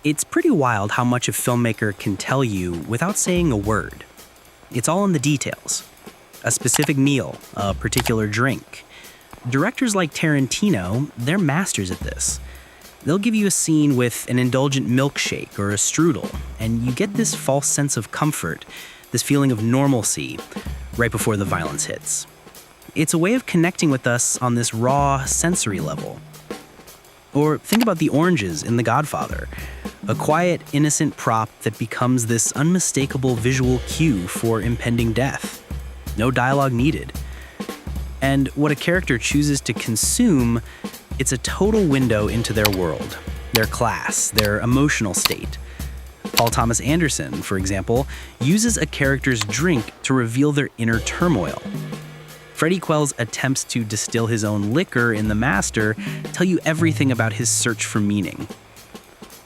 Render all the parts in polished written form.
It's pretty wild how much a filmmaker can tell you without saying a word. It's all in the details. A specific meal, a particular drink. Directors like Tarantino, they're masters at this. They'll give you a scene with an indulgent milkshake or a strudel, and you get this false sense of comfort, this feeling of normalcy, right before the violence hits. It's a way of connecting with us on this raw, sensory level. Or think about the oranges in The Godfather, a quiet, innocent prop that becomes this unmistakable visual cue for impending death. No dialogue needed. And what a character chooses to consume, it's a total window into their world, their class, their emotional state. Paul Thomas Anderson, for example, uses a character's drink to reveal their inner turmoil. Freddie Quell's attempts to distill his own liquor in The Master tell you everything about his search for meaning.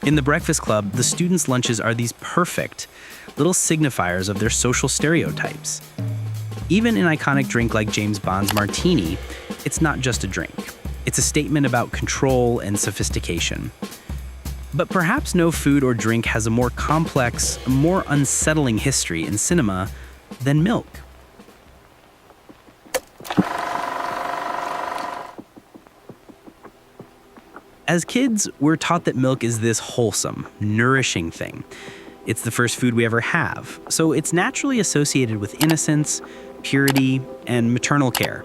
In The Breakfast Club, the students' lunches are these perfect little signifiers of their social stereotypes. Even an iconic drink like James Bond's Martini, it's not just a drink. It's a statement about control and sophistication. But perhaps no food or drink has a more complex, more unsettling history in cinema than milk. As kids, we're taught that milk is this wholesome, nourishing thing. It's the first food we ever have, so it's naturally associated with innocence, purity, and maternal care.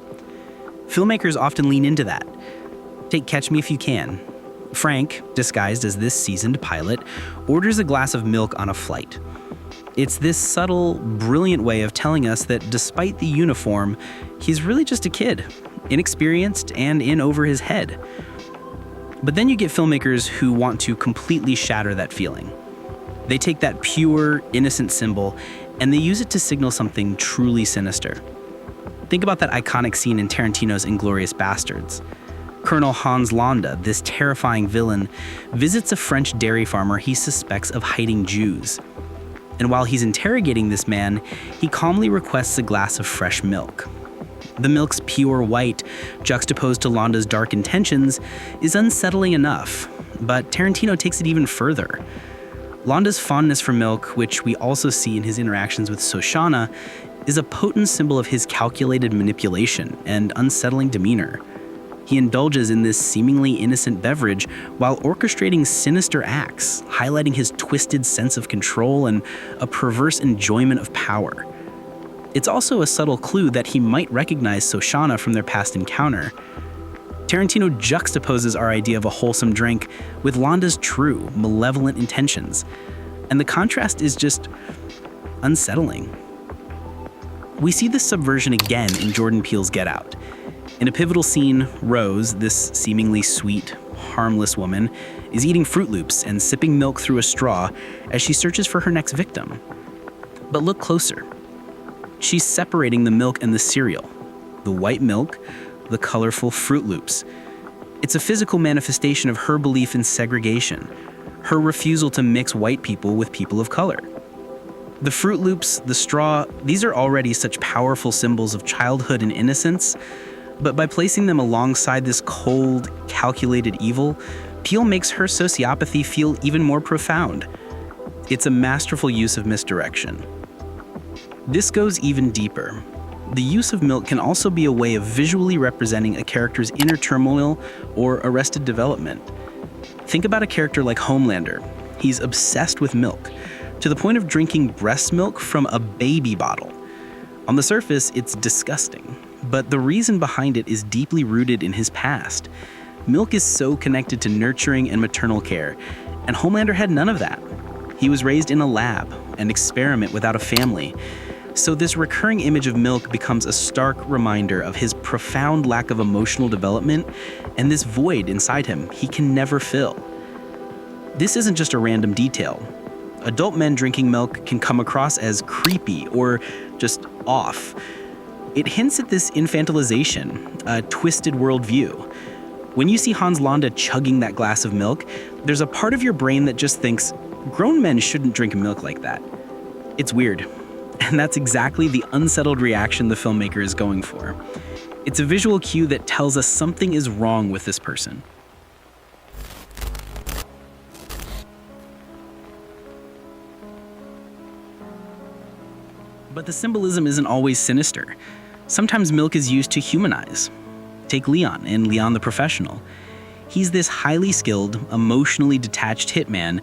Filmmakers often lean into that. Take Catch Me If You Can. Frank, disguised as this seasoned pilot, orders a glass of milk on a flight. It's this subtle, brilliant way of telling us that despite the uniform, he's really just a kid, inexperienced and in over his head. But then you get filmmakers who want to completely shatter that feeling. They take that pure, innocent symbol and they use it to signal something truly sinister. Think about that iconic scene in Tarantino's Inglourious Basterds. Colonel Hans Landa, this terrifying villain, visits a French dairy farmer he suspects of hiding Jews. And while he's interrogating this man, he calmly requests a glass of fresh milk. The milk's pure white, juxtaposed to Landa's dark intentions, is unsettling enough, but Tarantino takes it even further. Landa's fondness for milk, which we also see in his interactions with Shoshana, is a potent symbol of his calculated manipulation and unsettling demeanor. He indulges in this seemingly innocent beverage while orchestrating sinister acts, highlighting his twisted sense of control and a perverse enjoyment of power. It's also a subtle clue that he might recognize Shoshana from their past encounter. Tarantino juxtaposes our idea of a wholesome drink with Landa's true, malevolent intentions, and the contrast is just unsettling. We see this subversion again in Jordan Peele's Get Out. In a pivotal scene, Rose, this seemingly sweet, harmless woman, is eating Fruit Loops and sipping milk through a straw as she searches for her next victim. But look closer. She's separating the milk and the cereal, the white milk, the colorful Fruit Loops. It's a physical manifestation of her belief in segregation, her refusal to mix white people with people of color. The Fruit Loops, the straw, these are already such powerful symbols of childhood and innocence, but by placing them alongside this cold, calculated evil, Peele makes her sociopathy feel even more profound. It's a masterful use of misdirection. This goes even deeper. The use of milk can also be a way of visually representing a character's inner turmoil or arrested development. Think about a character like Homelander. He's obsessed with milk, to the point of drinking breast milk from a baby bottle. On the surface, it's disgusting, but the reason behind it is deeply rooted in his past. Milk is so connected to nurturing and maternal care, and Homelander had none of that. He was raised in a lab, an experiment without a family. So this recurring image of milk becomes a stark reminder of his profound lack of emotional development and this void inside him he can never fill. This isn't just a random detail. Adult men drinking milk can come across as creepy or just off. It hints at this infantilization, a twisted worldview. When you see Hans Landa chugging that glass of milk, there's a part of your brain that just thinks, grown men shouldn't drink milk like that. It's weird. And that's exactly the unsettled reaction the filmmaker is going for. It's a visual cue that tells us something is wrong with this person. But the symbolism isn't always sinister. Sometimes milk is used to humanize. Take Leon in Leon the Professional. He's this highly skilled, emotionally detached hitman,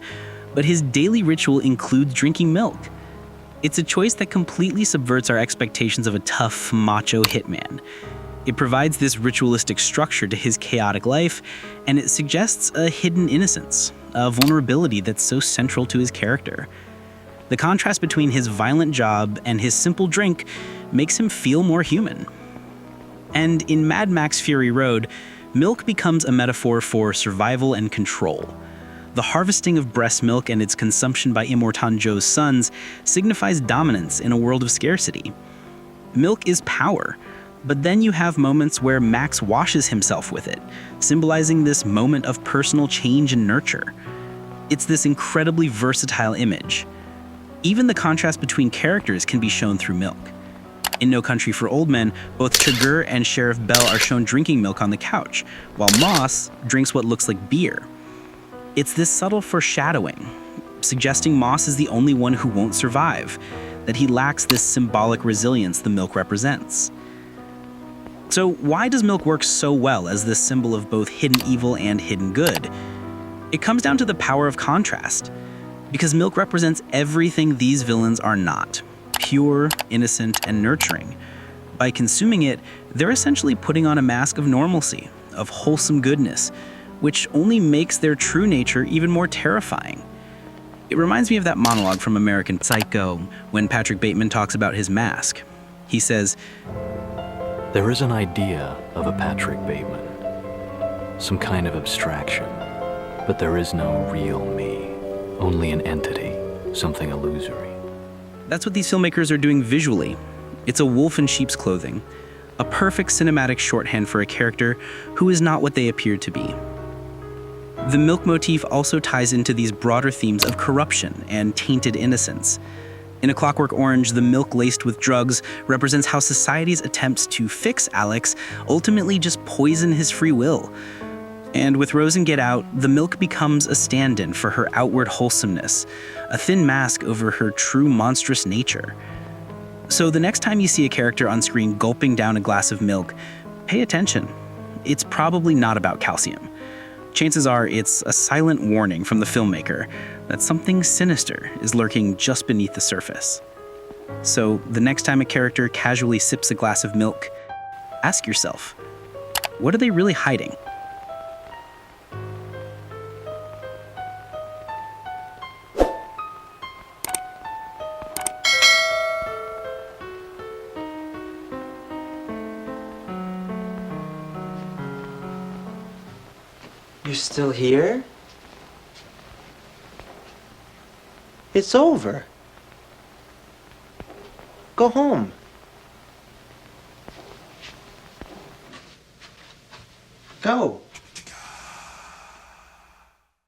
but his daily ritual includes drinking milk. It's a choice that completely subverts our expectations of a tough, macho hitman. It provides this ritualistic structure to his chaotic life, and it suggests a hidden innocence, a vulnerability that's so central to his character. The contrast between his violent job and his simple drink makes him feel more human. And in Mad Max Fury Road, milk becomes a metaphor for survival and control. The harvesting of breast milk and its consumption by Immortan Joe's sons signifies dominance in a world of scarcity. Milk is power, but then you have moments where Max washes himself with it, symbolizing this moment of personal change and nurture. It's this incredibly versatile image. Even the contrast between characters can be shown through milk. In No Country for Old Men, both Chigurh and Sheriff Bell are shown drinking milk on the couch, while Moss drinks what looks like beer. It's this subtle foreshadowing, suggesting Moss is the only one who won't survive, that he lacks this symbolic resilience the milk represents. So why does milk work so well as this symbol of both hidden evil and hidden good? It comes down to the power of contrast, because milk represents everything these villains are not: pure, innocent, and nurturing. By consuming it, they're essentially putting on a mask of normalcy, of wholesome goodness, which only makes their true nature even more terrifying. It reminds me of that monologue from American Psycho when Patrick Bateman talks about his mask. He says, "There is an idea of a Patrick Bateman, some kind of abstraction, but there is no real me, only an entity, something illusory." That's what these filmmakers are doing visually. It's a wolf in sheep's clothing, a perfect cinematic shorthand for a character who is not what they appear to be. The milk motif also ties into these broader themes of corruption and tainted innocence. In A Clockwork Orange, the milk laced with drugs represents how society's attempts to fix Alex ultimately just poison his free will. And with Rose in Get Out, the milk becomes a stand-in for her outward wholesomeness, a thin mask over her true monstrous nature. So the next time you see a character on screen gulping down a glass of milk, pay attention. It's probably not about calcium. Chances are it's a silent warning from the filmmaker that something sinister is lurking just beneath the surface. So the next time a character casually sips a glass of milk, ask yourself, what are they really hiding? You're still here? It's over. Go home. Go.